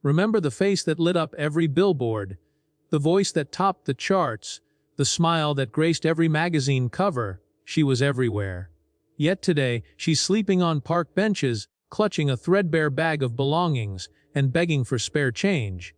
Remember the face that lit up every billboard, the voice that topped the charts, the smile that graced every magazine cover. She was everywhere. Yet today, she's sleeping on park benches, clutching a threadbare bag of belongings, and begging for spare change.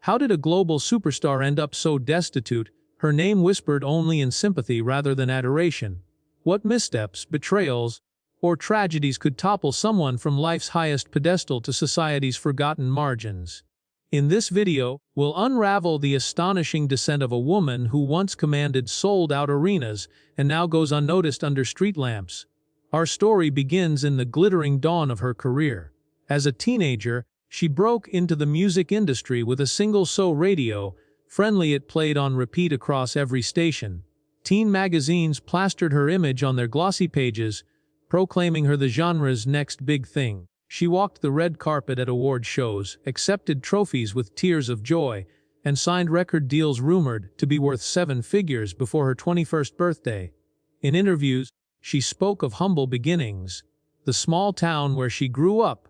How did a global superstar end up so destitute, her name whispered only in sympathy rather than adoration? What missteps, betrayals, or tragedies could topple someone from life's highest pedestal to society's forgotten margins? In this video, we'll unravel the astonishing descent of a woman who once commanded sold-out arenas and now goes unnoticed under street lamps. Our story begins in the glittering dawn of her career. As a teenager, she broke into the music industry with a single-so radio, friendly it played on repeat across every station. Teen magazines plastered her image on their glossy pages, proclaiming her the genre's next big thing. She walked the red carpet at award shows, accepted trophies with tears of joy, and signed record deals rumored to be worth 7 figures before her 21st birthday. In interviews, she spoke of humble beginnings, the small town where she grew up,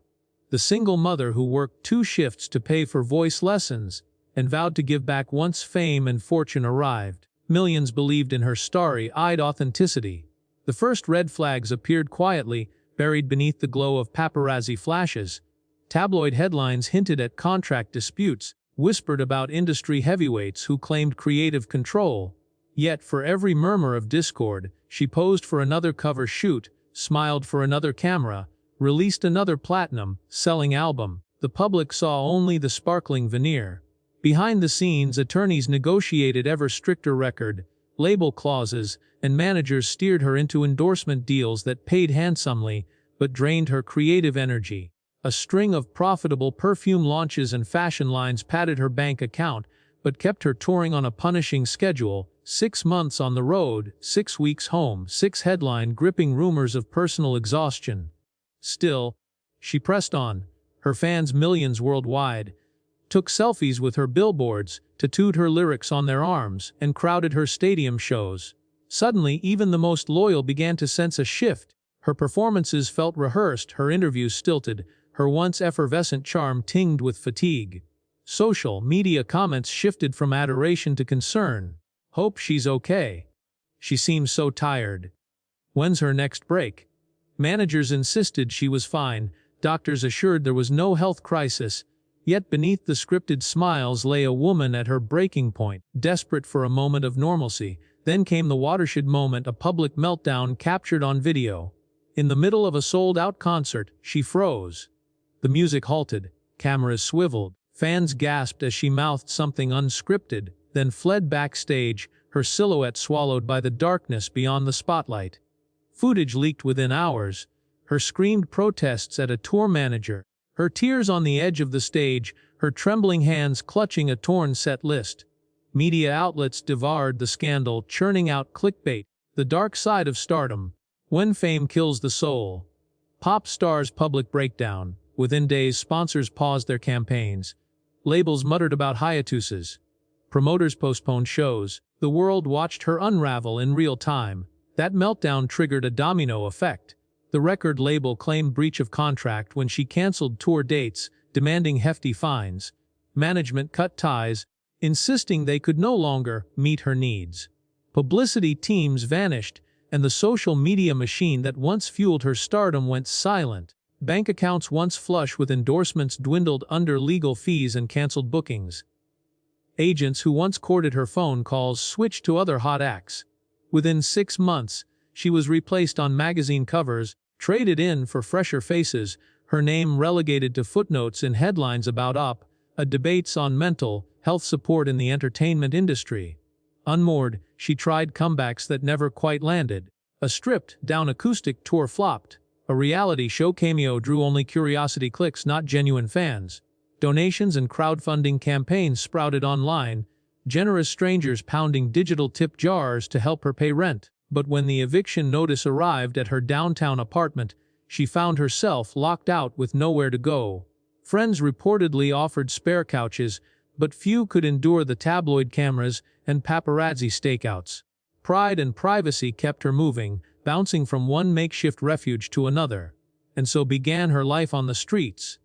the single mother who worked 2 shifts to pay for voice lessons, and vowed to give back once fame and fortune arrived. Millions believed in her starry-eyed authenticity. The first red flags appeared quietly, buried beneath the glow of paparazzi flashes. Tabloid headlines hinted at contract disputes, whispered about industry heavyweights who claimed creative control. Yet for every murmur of discord, she posed for another cover shoot, smiled for another camera, released another platinum-selling album. The public saw only the sparkling veneer. Behind the scenes, attorneys negotiated ever stricter record, label clauses, and managers steered her into endorsement deals that paid handsomely but drained her creative energy. A string of profitable perfume launches and fashion lines padded her bank account, but kept her touring on a punishing schedule: 6 months on the road, 6 weeks home, 6 headline-gripping rumors of personal exhaustion. Still, she pressed on. Her fans, millions worldwide, took selfies with her billboards, tattooed her lyrics on their arms, and crowded her stadium shows. Suddenly, even the most loyal began to sense a shift. Her performances felt rehearsed, her interviews stilted, her once effervescent charm tinged with fatigue. Social media comments shifted from adoration to concern. "Hope she's okay. She seems so tired. When's her next break?" Managers insisted she was fine, doctors assured there was no health crisis. Yet beneath the scripted smiles lay a woman at her breaking point, desperate for a moment of normalcy. Then came the watershed moment, a public meltdown captured on video. In the middle of a sold-out concert, she froze. The music halted, cameras swiveled, fans gasped as she mouthed something unscripted, then fled backstage, her silhouette swallowed by the darkness beyond the spotlight. Footage leaked within hours, her screamed protests at a tour manager, her tears on the edge of the stage, her trembling hands clutching a torn set list. Media outlets devoured the scandal, churning out clickbait, the dark side of stardom. When fame kills the soul. Pop stars' public breakdown. Within days, sponsors paused their campaigns. Labels muttered about hiatuses. Promoters postponed shows. The world watched her unravel in real time. That meltdown triggered a domino effect. The record label claimed breach of contract when she canceled tour dates, demanding hefty fines. Management cut ties, insisting they could no longer meet her needs. Publicity teams vanished, and the social media machine that once fueled her stardom went silent. Bank accounts once flush with endorsements dwindled under legal fees and canceled bookings. Agents who once courted her phone calls switched to other hot acts. Within 6 months, she was replaced on magazine covers, traded in for fresher faces, her name relegated to footnotes in headlines about debates on mental health support in the entertainment industry. Unmoored, she tried comebacks that never quite landed. A stripped-down acoustic tour flopped. A reality show cameo drew only curiosity clicks, not genuine fans. Donations and crowdfunding campaigns sprouted online, generous strangers pounding digital tip jars to help her pay rent. But when the eviction notice arrived at her downtown apartment, she found herself locked out with nowhere to go. Friends reportedly offered spare couches, but few could endure the tabloid cameras and paparazzi stakeouts. Pride and privacy kept her moving, bouncing from one makeshift refuge to another. And so began her life on the streets.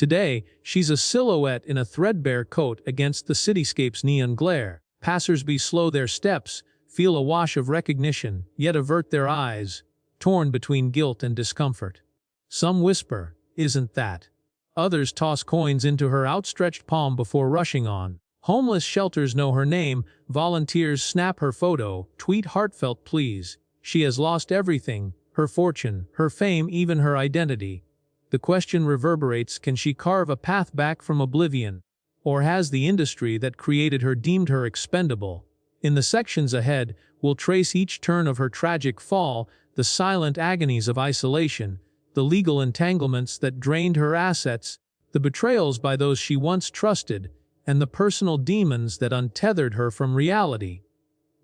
Today, she's a silhouette in a threadbare coat against the cityscape's neon glare. Passers-by slow their steps, feel a wash of recognition, yet avert their eyes, torn between guilt and discomfort. Some whisper, "Isn't that?" Others toss coins into her outstretched palm before rushing on. Homeless shelters know her name, volunteers snap her photo, tweet heartfelt pleas. She has lost everything, her fortune, her fame, even her identity. The question reverberates, can she carve a path back from oblivion? Or has the industry that created her deemed her expendable? In the sections ahead, we'll trace each turn of her tragic fall, the silent agonies of isolation, the legal entanglements that drained her assets, the betrayals by those she once trusted, and the personal demons that untethered her from reality.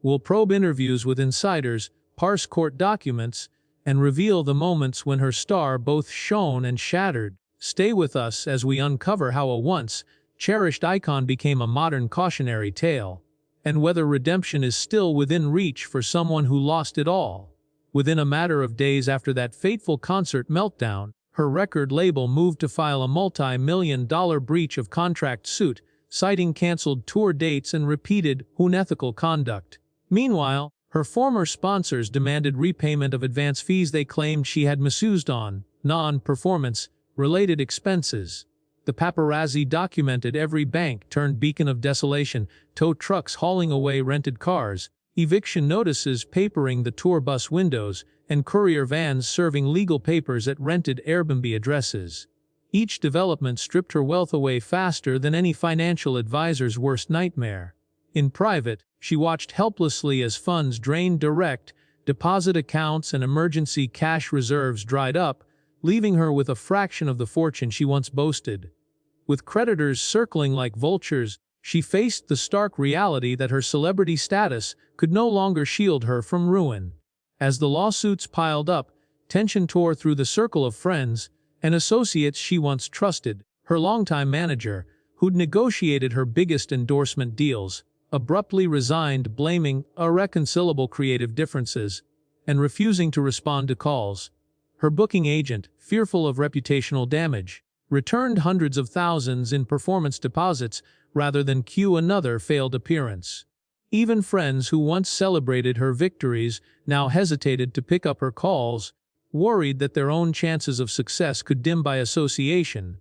We'll probe interviews with insiders, parse court documents, and reveal the moments when her star both shone and shattered. Stay with us as we uncover how a once cherished icon became a modern cautionary tale, and whether redemption is still within reach for someone who lost it all. Within a matter of days after that fateful concert meltdown, her record label moved to file a multi-million-dollar breach of contract suit, citing canceled tour dates and repeated unethical conduct. Meanwhile, her former sponsors demanded repayment of advance fees they claimed she had misused on non-performance-related expenses. The paparazzi documented every bank-turned beacon of desolation, tow trucks hauling away rented cars, eviction notices papering the tour bus windows, and courier vans serving legal papers at rented Airbnb addresses. Each development stripped her wealth away faster than any financial advisor's worst nightmare. In private, she watched helplessly as funds drained, direct deposit accounts and emergency cash reserves dried up, leaving her with a fraction of the fortune she once boasted. With creditors circling like vultures, she faced the stark reality that her celebrity status could no longer shield her from ruin. As the lawsuits piled up, tension tore through the circle of friends and associates she once trusted. Her longtime manager, who'd negotiated her biggest endorsement deals, abruptly resigned, blaming irreconcilable creative differences and refusing to respond to calls. Her booking agent, fearful of reputational damage, returned hundreds of thousands in performance deposits rather than cue another failed appearance. Even friends who once celebrated her victories now hesitated to pick up her calls, worried that their own chances of success could dim by association.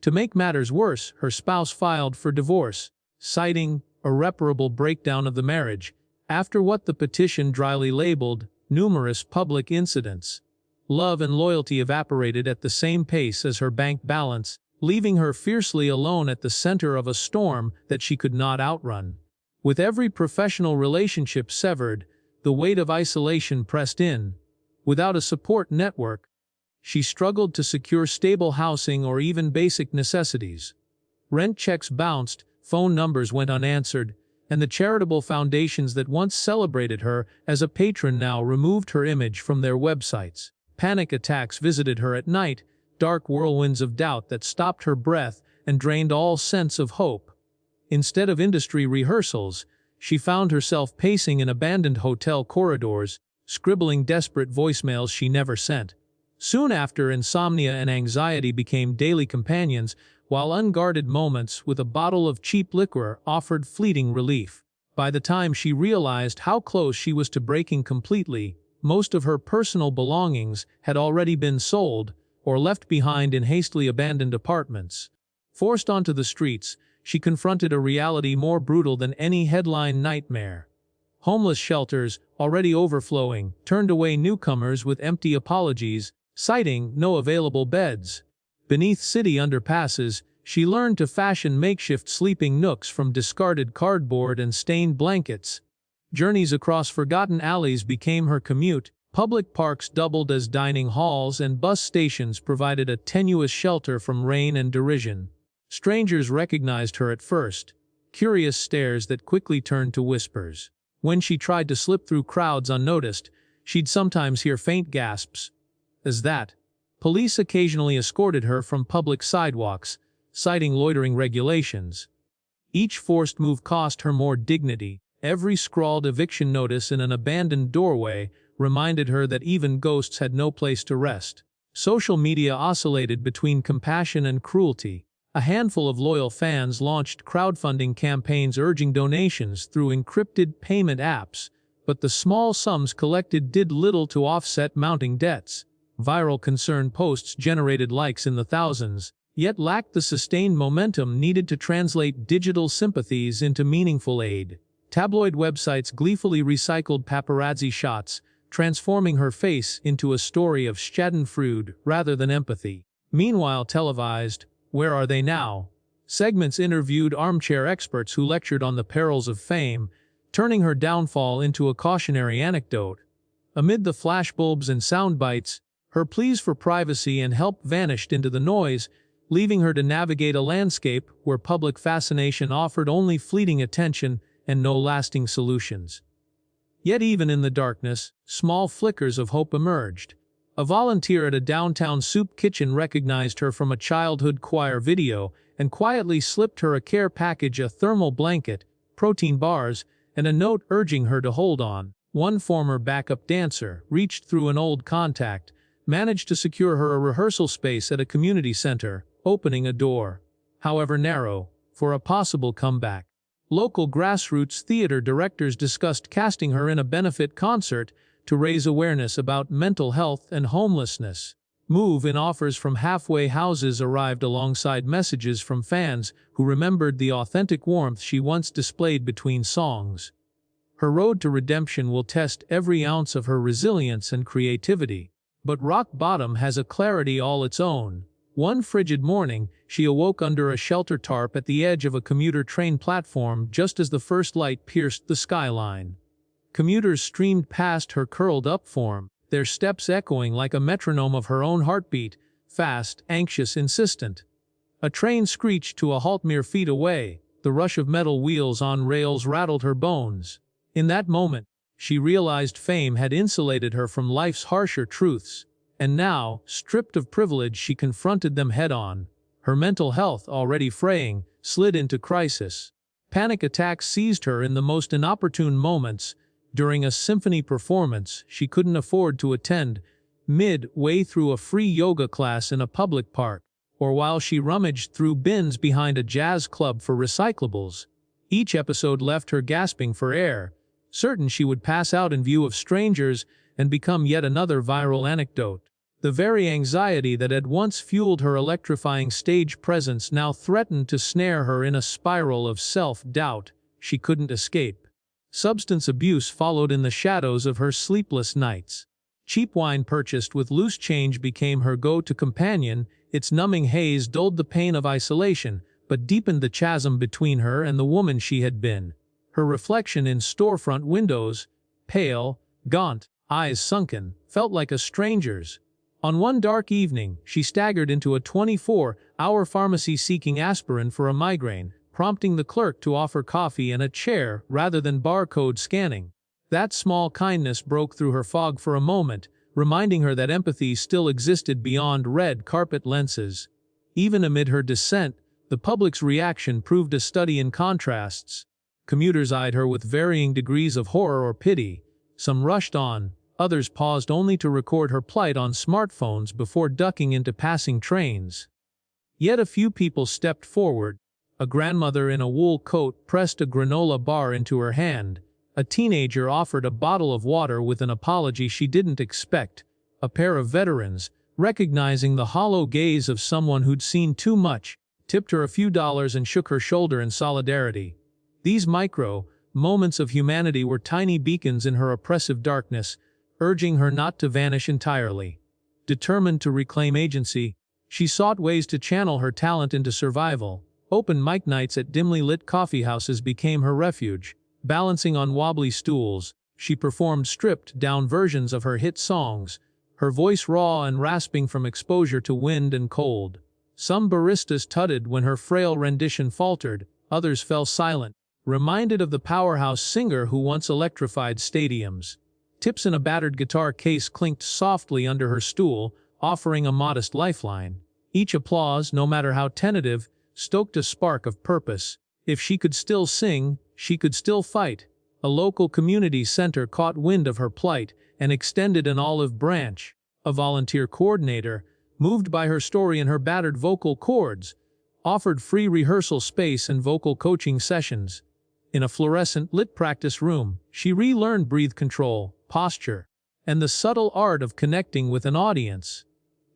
To make matters worse, her spouse filed for divorce, citing irreparable breakdown of the marriage, after what the petition dryly labeled numerous public incidents. Love and loyalty evaporated at the same pace as her bank balance, leaving her fiercely alone at the center of a storm that she could not outrun. With every professional relationship severed, the weight of isolation pressed in. Without a support network, she struggled to secure stable housing or even basic necessities. Rent checks bounced, phone numbers went unanswered, and the charitable foundations that once celebrated her as a patron now removed her image from their websites. Panic attacks visited her at night, dark whirlwinds of doubt that stopped her breath and drained all sense of hope. Instead of industry rehearsals, she found herself pacing in abandoned hotel corridors, scribbling desperate voicemails she never sent. Soon after, insomnia and anxiety became daily companions, while unguarded moments with a bottle of cheap liquor offered fleeting relief. By the time she realized how close she was to breaking completely, most of her personal belongings had already been sold or left behind in hastily abandoned apartments. Forced onto the streets, she confronted a reality more brutal than any headline nightmare. Homeless shelters, already overflowing, turned away newcomers with empty apologies, citing no available beds. Beneath city underpasses, she learned to fashion makeshift sleeping nooks from discarded cardboard and stained blankets. Journeys across forgotten alleys became her commute, public parks doubled as dining halls, and bus stations provided a tenuous shelter from rain and derision. Strangers recognized her at first, curious stares that quickly turned to whispers. When she tried to slip through crowds unnoticed, she'd sometimes hear faint gasps. As that, police occasionally escorted her from public sidewalks, citing loitering regulations. Each forced move cost her more dignity. Every scrawled eviction notice in an abandoned doorway reminded her that even ghosts had no place to rest. Social media oscillated between compassion and cruelty. A handful of loyal fans launched crowdfunding campaigns urging donations through encrypted payment apps, but the small sums collected did little to offset mounting debts. Viral concern posts generated likes in the thousands, yet lacked the sustained momentum needed to translate digital sympathies into meaningful aid. Tabloid websites gleefully recycled paparazzi shots, transforming her face into a story of schadenfreude rather than empathy. Meanwhile, televised "Where Are They Now?" segments interviewed armchair experts who lectured on the perils of fame, turning her downfall into a cautionary anecdote. Amid the flashbulbs and sound bites, her pleas for privacy and help vanished into the noise, leaving her to navigate a landscape where public fascination offered only fleeting attention and no lasting solutions. Yet even in the darkness, small flickers of hope emerged. A volunteer at a downtown soup kitchen recognized her from a childhood choir video and quietly slipped her a care package, a thermal blanket, protein bars, and a note urging her to hold on. One former backup dancer, reached through an old contact, managed to secure her a rehearsal space at a community center, opening a door, however narrow, for a possible comeback. Local grassroots theater directors discussed casting her in a benefit concert to raise awareness about mental health and homelessness. Move-in offers from halfway houses arrived alongside messages from fans who remembered the authentic warmth she once displayed between songs. Her road to redemption will test every ounce of her resilience and creativity. But rock bottom has a clarity all its own. One frigid morning, she awoke under a shelter tarp at the edge of a commuter train platform just as the first light pierced the skyline. Commuters streamed past her curled-up form, their steps echoing like a metronome of her own heartbeat, fast, anxious, insistent. A train screeched to a halt mere feet away. The rush of metal wheels on rails rattled her bones. In that moment, she realized fame had insulated her from life's harsher truths, and now, stripped of privilege, she confronted them head-on. Her mental health, already fraying, slid into crisis. Panic attacks seized her in the most inopportune moments. During a symphony performance she couldn't afford to attend, midway through a free yoga class in a public park, or while she rummaged through bins behind a jazz club for recyclables. Each episode left her gasping for air, certain she would pass out in view of strangers and become yet another viral anecdote. The very anxiety that had once fueled her electrifying stage presence now threatened to snare her in a spiral of self-doubt she couldn't escape. Substance abuse followed in the shadows of her sleepless nights. Cheap wine purchased with loose change became her go-to companion. Its numbing haze dulled the pain of isolation, but deepened the chasm between her and the woman she had been. Her reflection in storefront windows, pale, gaunt, eyes sunken, felt like a stranger's. On one dark evening, she staggered into a 24-hour pharmacy seeking aspirin for a migraine, prompting the clerk to offer coffee and a chair rather than barcode scanning. That small kindness broke through her fog for a moment, reminding her that empathy still existed beyond red carpet lenses. Even amid her descent, the public's reaction proved a study in contrasts. Commuters eyed her with varying degrees of horror or pity. Some rushed on, others paused only to record her plight on smartphones before ducking into passing trains. Yet a few people stepped forward. A grandmother in a wool coat pressed a granola bar into her hand. A teenager offered a bottle of water with an apology she didn't expect. A pair of veterans, recognizing the hollow gaze of someone who'd seen too much, tipped her a few dollars and shook her shoulder in solidarity. These moments of humanity were tiny beacons in her oppressive darkness, urging her not to vanish entirely. Determined to reclaim agency, she sought ways to channel her talent into survival. Open mic nights at dimly lit coffeehouses became her refuge. Balancing on wobbly stools, she performed stripped-down versions of her hit songs, her voice raw and rasping from exposure to wind and cold. Some baristas tutted when her frail rendition faltered, others fell silent, reminded of the powerhouse singer who once electrified stadiums. Tips in a battered guitar case clinked softly under her stool, offering a modest lifeline. Each applause, no matter how tentative, stoked a spark of purpose. If she could still sing, she could still fight. A local community center caught wind of her plight and extended an olive branch. a volunteer coordinator, moved by her story and her battered vocal cords, offered free rehearsal space and vocal coaching sessions. In a fluorescent lit practice room, she relearned breath control, posture, and the subtle art of connecting with an audience.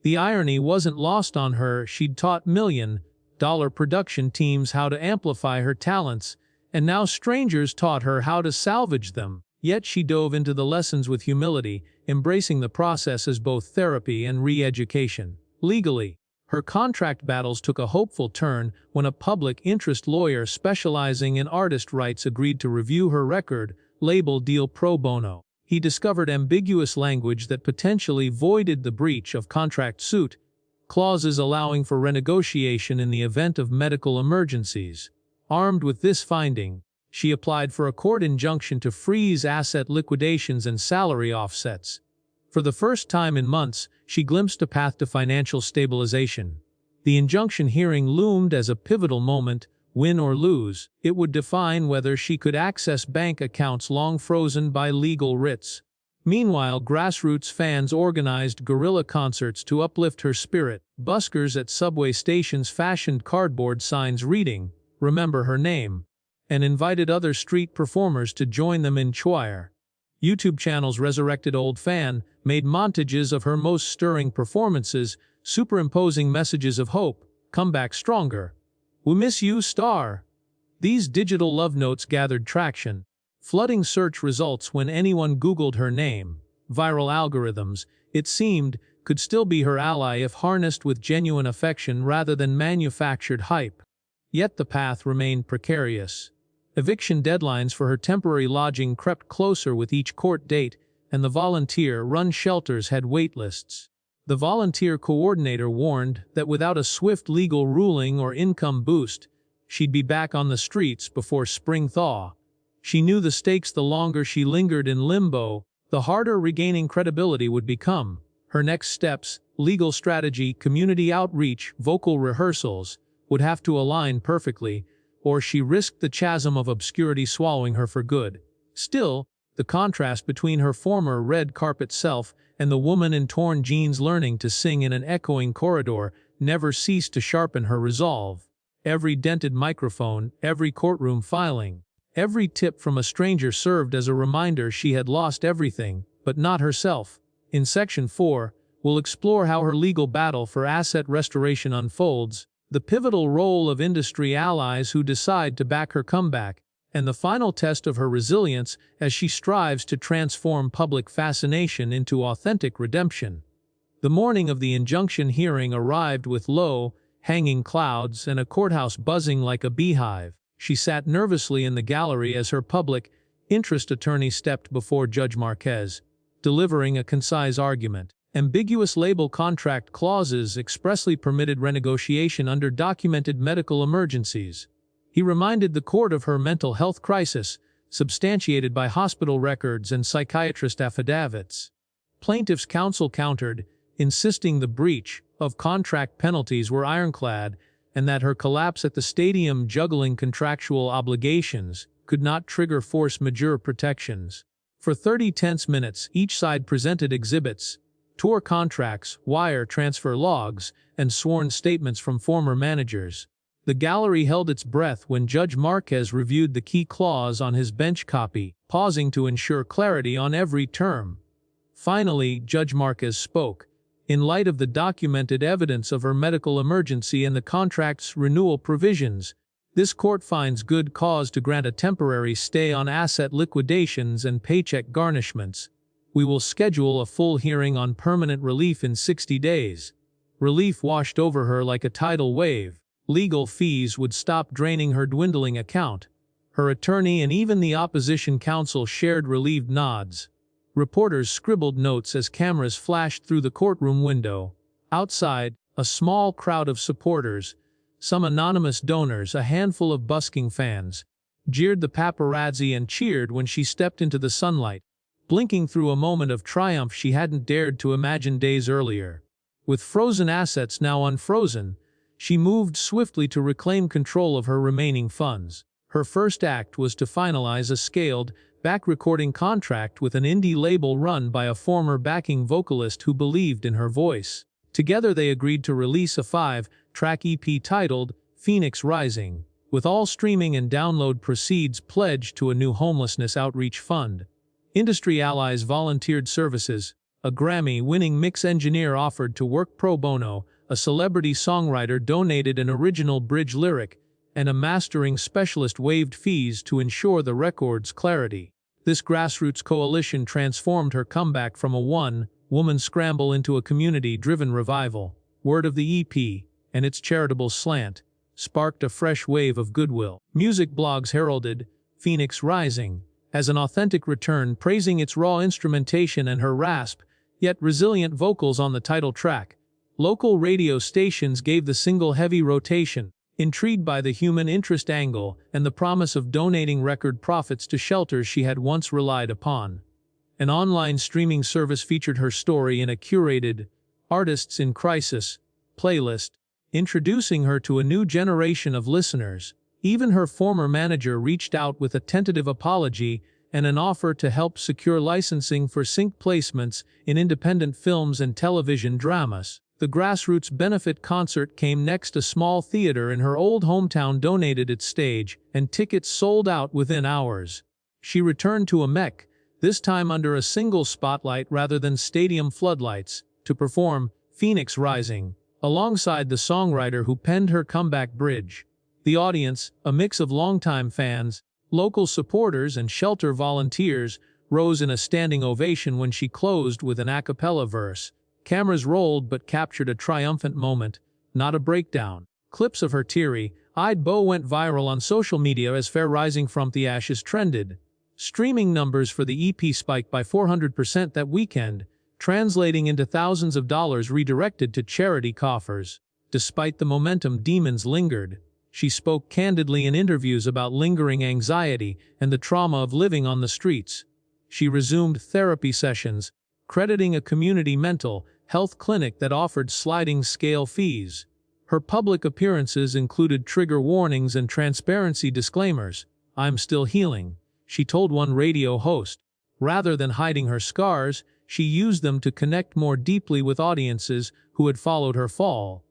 The irony wasn't lost on her. She'd taught million-dollar production teams how to amplify her talents, and now strangers taught her how to salvage them. Yet she dove into the lessons with humility, embracing the process as both therapy and re-education. Legally, her contract battles took a hopeful turn when a public interest lawyer specializing in artist rights agreed to review her record label deal pro bono. He discovered ambiguous language that potentially voided the breach of contract suit, clauses allowing for renegotiation in the event of medical emergencies. Armed with this finding, she applied for a court injunction to freeze asset liquidations and salary offsets. For the first time in months, she glimpsed a path to financial stabilization. The injunction hearing loomed as a pivotal moment. Win or lose, it would define whether she could access bank accounts long frozen by legal writs. Meanwhile, grassroots fans organized guerrilla concerts to uplift her spirit. Buskers at subway stations fashioned cardboard signs reading, "Remember her name," and invited other street performers to join them in choir. YouTube channels resurrected old fan, made montages of her most stirring performances, superimposing messages of hope, "Come back stronger," "We miss you, star." These digital love notes gathered traction, flooding search results when anyone Googled her name. Viral algorithms, it seemed, could still be her ally if harnessed with genuine affection rather than manufactured hype. Yet the path remained precarious. Eviction deadlines for her temporary lodging crept closer with each court date, and the volunteer-run shelters had waitlists. The volunteer coordinator warned that without a swift legal ruling or income boost, she'd be back on the streets before spring thaw. She knew the stakes. The longer she lingered in limbo, the harder regaining credibility would become. Her next steps, legal strategy, community outreach, vocal rehearsals, would have to align perfectly, or she risked the chasm of obscurity swallowing her for good. Still, the contrast between her former red carpet self and the woman in torn jeans learning to sing in an echoing corridor never ceased to sharpen her resolve. Every dented microphone, every courtroom filing, every tip from a stranger served as a reminder she had lost everything, but not herself. In Section 4, we'll explore how her legal battle for asset restoration unfolds, the pivotal role of industry allies who decide to back her comeback, and the final test of her resilience as she strives to transform public fascination into authentic redemption. The morning of the injunction hearing arrived with low, hanging clouds and a courthouse buzzing like a beehive. She sat nervously in the gallery as her public interest attorney stepped before Judge Marquez, delivering a concise argument. Ambiguous label contract clauses expressly permitted renegotiation under documented medical emergencies. He reminded the court of her mental health crisis, substantiated by hospital records and psychiatrist affidavits. Plaintiff's counsel countered, insisting the breach of contract penalties were ironclad and that her collapse at the stadium juggling contractual obligations could not trigger force majeure protections. For 30 tense minutes, each side presented exhibits, tour contracts, wire transfer logs, and sworn statements from former managers. The gallery held its breath when Judge Marquez reviewed the key clause on his bench copy, pausing to ensure clarity on every term. Finally, Judge Marquez spoke. In light of the documented evidence of her medical emergency and the contract's renewal provisions, this court finds good cause to grant a temporary stay on asset liquidations and paycheck garnishments. We will schedule a full hearing on permanent relief in 60 days. Relief washed over her like a tidal wave. Legal fees would stop draining her dwindling account. Her attorney and even the opposition counsel shared relieved nods. Reporters scribbled notes as cameras flashed through the courtroom window. Outside, a small crowd of supporters, some anonymous donors, a handful of busking fans, jeered the paparazzi and cheered when she stepped into the sunlight, blinking through a moment of triumph she hadn't dared to imagine days earlier. With frozen assets now unfrozen, she moved swiftly to reclaim control of her remaining funds. Her first act was to finalize a scaled, back recording contract with an indie label run by a former backing vocalist who believed in her voice. Together they agreed to release a 5-track EP titled Phoenix Rising, with all streaming and download proceeds pledged to a new homelessness outreach fund. Industry allies volunteered services. A Grammy-winning mix engineer offered to work pro bono, a celebrity songwriter donated an original bridge lyric, and a mastering specialist waived fees to ensure the record's clarity. This grassroots coalition transformed her comeback from a one-woman scramble into a community-driven revival. Word of the EP, and its charitable slant, sparked a fresh wave of goodwill. Music blogs heralded Phoenix Rising as an authentic return, praising its raw instrumentation and her rasp, yet resilient vocals on the title track. Local radio stations gave the single heavy rotation, intrigued by the human interest angle and the promise of donating record profits to shelters she had once relied upon. An online streaming service featured her story in a curated Artists in Crisis playlist, introducing her to a new generation of listeners. Even her former manager reached out with a tentative apology and an offer to help secure licensing for sync placements in independent films and television dramas. The grassroots benefit concert came next. A small theater in her old hometown donated its stage, and tickets sold out within hours. She returned to a mech, this time under a single spotlight rather than stadium floodlights, to perform Phoenix Rising, alongside the songwriter who penned her comeback bridge. The audience, a mix of longtime fans, local supporters and shelter volunteers, rose in a standing ovation when she closed with an a cappella verse. Cameras rolled but captured a triumphant moment, not a breakdown. Clips of her teary-eyed bow went viral on social media as Fair Rising from the Ashes trended. Streaming numbers for the EP spiked by 400% that weekend, translating into thousands of dollars redirected to charity coffers. Despite the momentum, demons lingered. She spoke candidly in interviews about lingering anxiety and the trauma of living on the streets. She resumed therapy sessions, crediting a community mental health clinic that offered sliding-scale fees. Her public appearances included trigger warnings and transparency disclaimers. "I'm still healing," she told one radio host. Rather than hiding her scars, she used them to connect more deeply with audiences who had followed her fall.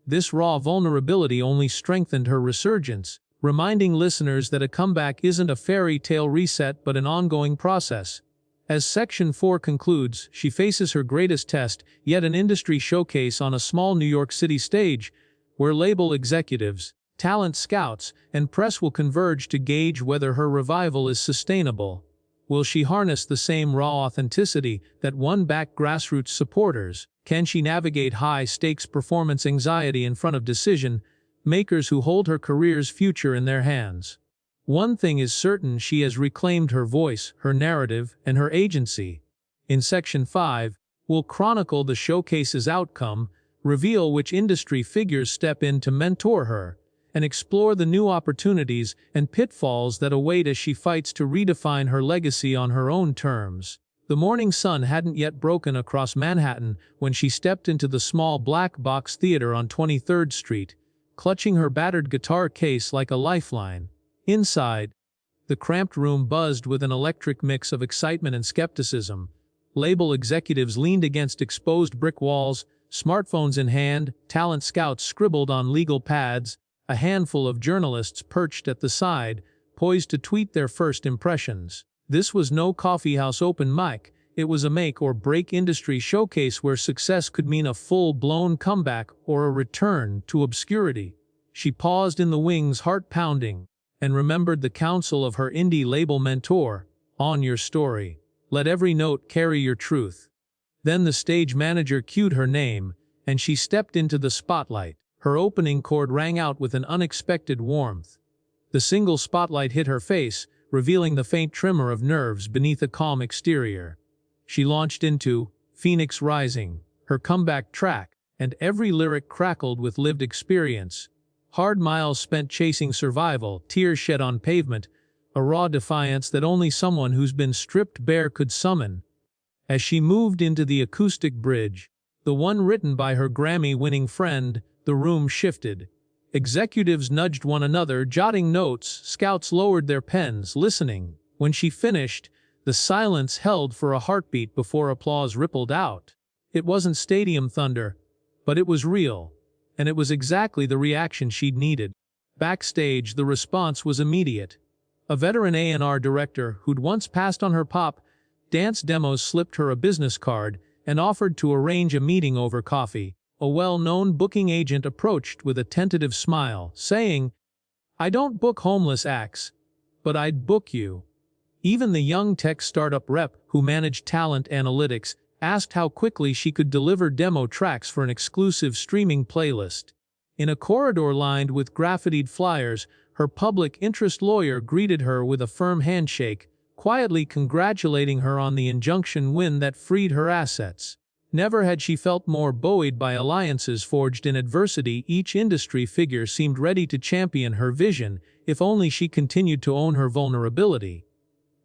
This raw vulnerability only strengthened her resurgence, reminding listeners that a comeback isn't a fairy tale reset but an ongoing process. As Section 4 concludes, she faces her greatest test, yet an industry showcase on a small New York City stage, where label executives, talent scouts, and press will converge to gauge whether her revival is sustainable. Will she harness the same raw authenticity that won back grassroots supporters? Can she navigate high-stakes performance anxiety in front of decision-makers who hold her career's future in their hands? One thing is certain: she has reclaimed her voice, her narrative, and her agency. In Section 5, we'll chronicle the showcase's outcome, reveal which industry figures step in to mentor her, and explore the new opportunities and pitfalls that await as she fights to redefine her legacy on her own terms. The morning sun hadn't yet broken across Manhattan when she stepped into the small black box theater on 23rd Street, clutching her battered guitar case like a lifeline. Inside, the cramped room buzzed with an electric mix of excitement and skepticism. Label executives leaned against exposed brick walls, smartphones in hand, talent scouts scribbled on legal pads, a handful of journalists perched at the side, poised to tweet their first impressions. This was no coffeehouse open mic. It was a make-or-break industry showcase where success could mean a full-blown comeback or a return to obscurity. She paused in the wings, heart pounding, and remembered the counsel of her indie label mentor: "On your story. Let every note carry your truth." Then the stage manager cued her name, and she stepped into the spotlight. Her opening chord rang out with an unexpected warmth. The single spotlight hit her face, revealing the faint tremor of nerves beneath a calm exterior. She launched into Phoenix Rising, her comeback track, and every lyric crackled with lived experience. Hard miles spent chasing survival, tears shed on pavement, a raw defiance that only someone who's been stripped bare could summon. As she moved into the acoustic bridge, the one written by her Grammy-winning friend, the room shifted. Executives nudged one another, jotting notes. Scouts lowered their pens, listening. When When she finished, the silence held for a heartbeat before applause rippled out. It wasn't stadium thunder, but it was real, and it was exactly the reaction she'd needed. Backstage, the response was immediate. A veteran A&R director who'd once passed on her pop dance demos slipped her a business card and offered to arrange a meeting over coffee. A well-known booking agent approached with a tentative smile, saying, "I don't book homeless acts, but I'd book you." Even the young tech startup rep who managed talent analytics asked how quickly she could deliver demo tracks for an exclusive streaming playlist. In a corridor lined with graffitied flyers, her public interest lawyer greeted her with a firm handshake, quietly congratulating her on the injunction win that freed her assets. Never had she felt more buoyed by alliances forged in adversity. Each industry figure seemed ready to champion her vision, if only she continued to own her vulnerability.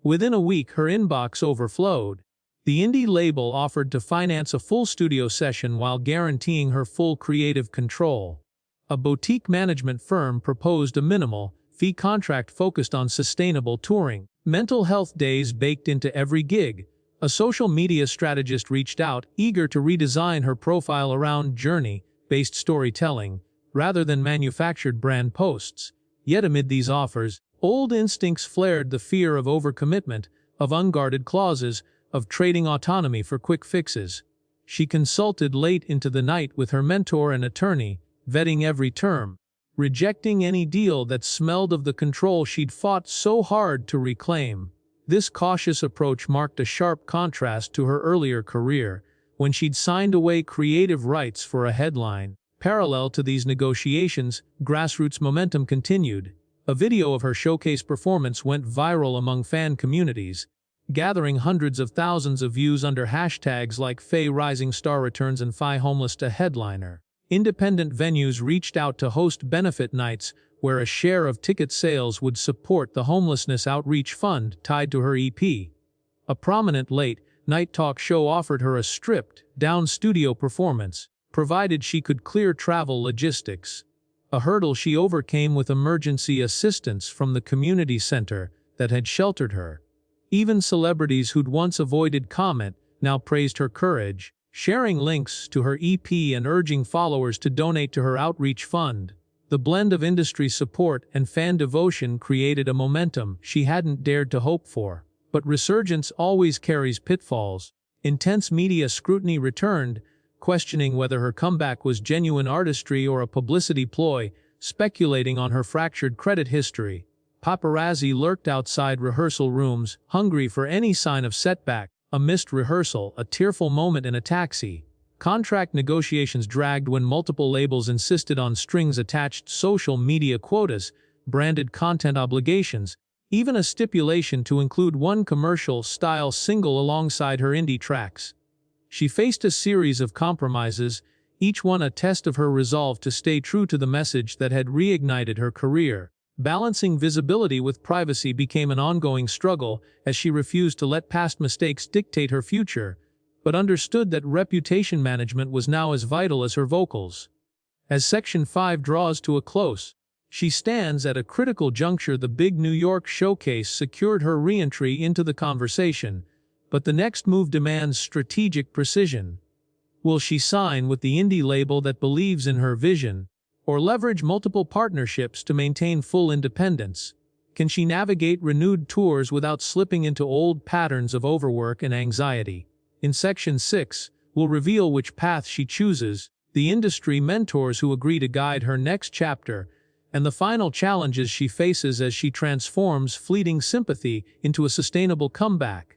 Within a week, her inbox overflowed. The indie label offered to finance a full studio session while guaranteeing her full creative control. A boutique management firm proposed a minimal fee contract focused on sustainable touring. Mental health days baked into every gig. A social media strategist reached out, eager to redesign her profile around journey-based storytelling, rather than manufactured brand posts. Yet amid these offers, old instincts flared, the fear of overcommitment, of unguarded clauses, of trading autonomy for quick fixes. She consulted late into the night with her mentor and attorney, vetting every term, rejecting any deal that smelled of the control she'd fought so hard to reclaim. This cautious approach marked a sharp contrast to her earlier career, when she'd signed away creative rights for a headline. Parallel to these negotiations, grassroots momentum continued. A video of her showcase performance went viral among fan communities, gathering hundreds of thousands of views under hashtags like Faye Rising Star Returns and Fi Homeless to Headliner. Independent venues reached out to host benefit nights where a share of ticket sales would support the homelessness outreach fund tied to her EP. A prominent late-night talk show offered her a stripped-down studio performance, provided she could clear travel logistics. A hurdle she overcame with emergency assistance from the community center that had sheltered her. Even celebrities who'd once avoided comment now praised her courage, sharing links to her EP and urging followers to donate to her outreach fund. The blend of industry support and fan devotion created a momentum she hadn't dared to hope for. But resurgence always carries pitfalls. Intense media scrutiny returned, questioning whether her comeback was genuine artistry or a publicity ploy, speculating on her fractured credit history. Paparazzi lurked outside rehearsal rooms, hungry for any sign of setback. A missed rehearsal, a tearful moment in a taxi. Contract negotiations dragged when multiple labels insisted on strings-attached social media quotas, branded content obligations, even a stipulation to include one commercial-style single alongside her indie tracks. She faced a series of compromises, each one a test of her resolve to stay true to the message that had reignited her career. Balancing visibility with privacy became an ongoing struggle as she refused to let past mistakes dictate her future, but understood that reputation management was now as vital as her vocals. As Section 5 draws to a close, she stands at a critical juncture. The big New York showcase secured her re-entry into the conversation, but the next move demands strategic precision. Will she sign with the indie label that believes in her vision, or leverage multiple partnerships to maintain full independence? Can she navigate renewed tours without slipping into old patterns of overwork and anxiety? In Section 6, we'll reveal which path she chooses, the industry mentors who agree to guide her next chapter, and the final challenges she faces as she transforms fleeting sympathy into a sustainable comeback.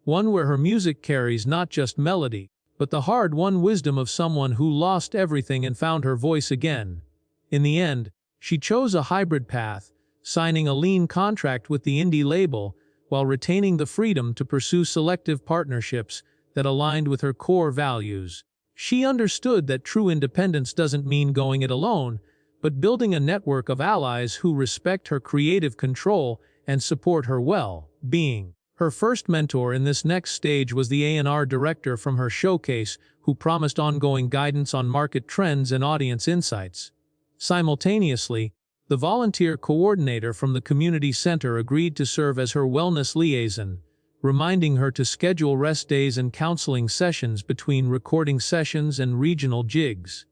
One where her music carries not just melody, but the hard-won wisdom of someone who lost everything and found her voice again. In the end, she chose a hybrid path, signing a lean contract with the indie label, while retaining the freedom to pursue selective partnerships that aligned with her core values. She understood that true independence doesn't mean going it alone, but building a network of allies who respect her creative control and support her well-being. Her first mentor in this next stage was the A&R director from her showcase, who promised ongoing guidance on market trends and audience insights. Simultaneously, The volunteer coordinator from the community center agreed to serve as her wellness liaison, reminding her to schedule rest days and counseling sessions between recording sessions and regional jigs.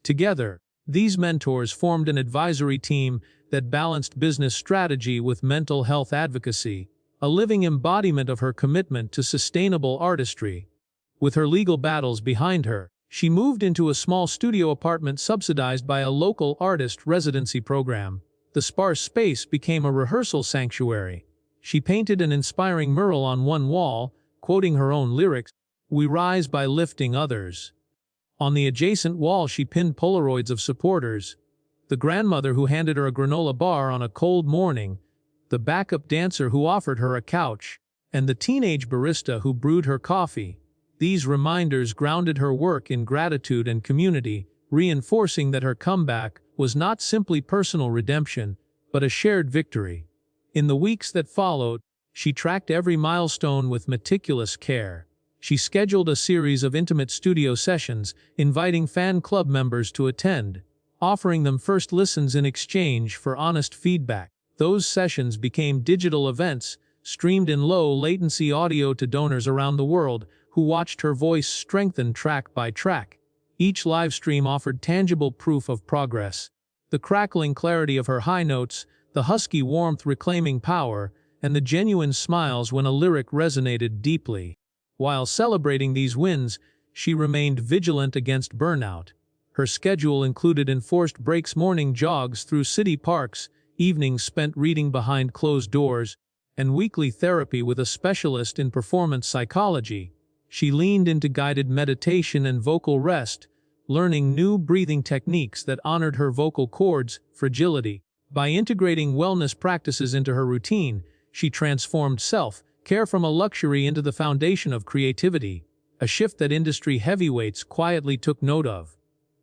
Together, these mentors formed an advisory team that balanced business strategy with mental health advocacy, a living embodiment of her commitment to sustainable artistry. With her legal battles behind her, she moved into a small studio apartment subsidized by a local artist residency program. The sparse space became a rehearsal sanctuary. She painted an inspiring mural on one wall, quoting her own lyrics, "We rise by lifting others." On the adjacent wall she pinned Polaroids of supporters: the grandmother who handed her a granola bar on a cold morning, the backup dancer who offered her a couch, and the teenage barista who brewed her coffee. These reminders grounded her work in gratitude and community, reinforcing that her comeback was not simply personal redemption, but a shared victory. In the weeks that followed, she tracked every milestone with meticulous care. She scheduled a series of intimate studio sessions, inviting fan club members to attend, offering them first listens in exchange for honest feedback. Those sessions became digital events, streamed in low-latency audio to donors around the world, who watched her voice strengthen track by track. Each live stream offered tangible proof of progress: the crackling clarity of her high notes, the husky warmth reclaiming power, and the genuine smiles when a lyric resonated deeply. While celebrating these wins, she remained vigilant against burnout. Her schedule included enforced breaks, morning jogs through city parks, evenings spent reading behind closed doors, and weekly therapy with a specialist in performance psychology. She leaned into guided meditation and vocal rest, learning new breathing techniques that honored her vocal cords' fragility. By integrating wellness practices into her routine, she transformed self-care from a luxury into the foundation of creativity, a shift that industry heavyweights quietly took note of.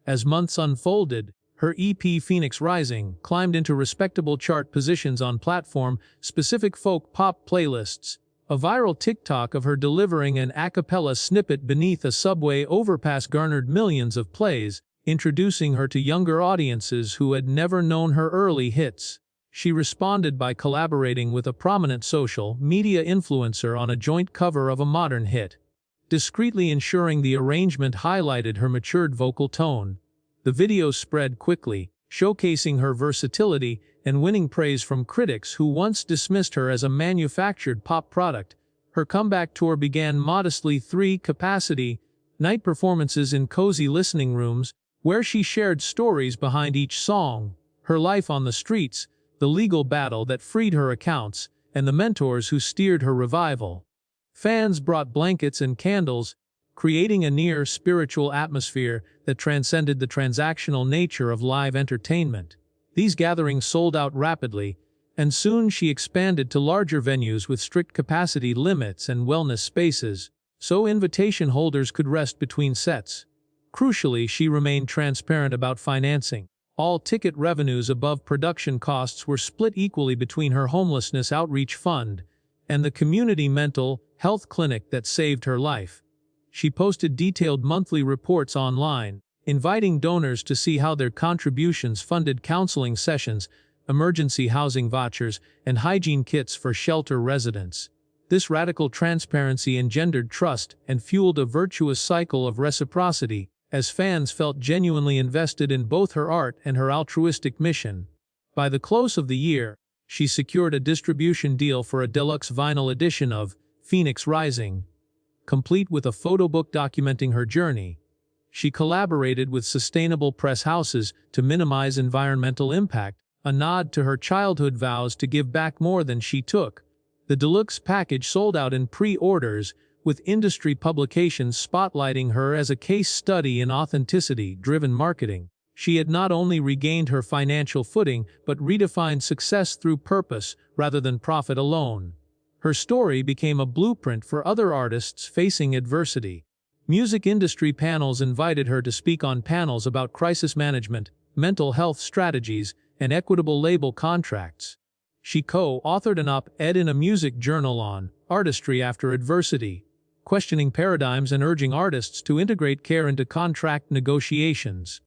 As months unfolded, her EP Phoenix Rising climbed into respectable chart positions on platform-specific folk pop playlists. A viral TikTok of her delivering an a cappella snippet beneath a subway overpass garnered millions of plays, introducing her to younger audiences who had never known her early hits. She responded by collaborating with a prominent social media influencer on a joint cover of a modern hit, discreetly ensuring the arrangement highlighted her matured vocal tone. The video spread quickly, showcasing her versatility and winning praise from critics who once dismissed her as a manufactured pop product. Her comeback tour began modestly: 3-capacity night performances in cozy listening rooms, where she shared stories behind each song: her life on the streets, the legal battle that freed her accounts, and the mentors who steered her revival. Fans brought blankets and candles, creating a near-spiritual atmosphere that transcended the transactional nature of live entertainment. These gatherings sold out rapidly, and soon she expanded to larger venues with strict capacity limits and wellness spaces, so invitation holders could rest between sets. Crucially, she remained transparent about financing. All ticket revenues above production costs were split equally between her homelessness outreach fund and the community mental health clinic that saved her life. She posted detailed monthly reports online, inviting donors to see how their contributions funded counseling sessions, emergency housing vouchers, and hygiene kits for shelter residents. This radical transparency engendered trust and fueled a virtuous cycle of reciprocity, as fans felt genuinely invested in both her art and her altruistic mission. By the close of the year, she secured a distribution deal for a deluxe vinyl edition of Phoenix Rising, complete with a photobook documenting her journey. She collaborated with sustainable press houses to minimize environmental impact, a nod to her childhood vows to give back more than she took. The deluxe package sold out in pre-orders, with industry publications spotlighting her as a case study in authenticity-driven marketing. She had not only regained her financial footing, but redefined success through purpose rather than profit alone. Her story became a blueprint for other artists facing adversity. Music industry panels invited her to speak on panels about crisis management, mental health strategies, and equitable label contracts. She co-authored an op-ed in a music journal on artistry after adversity, questioning paradigms and urging artists to integrate care into contract negotiations.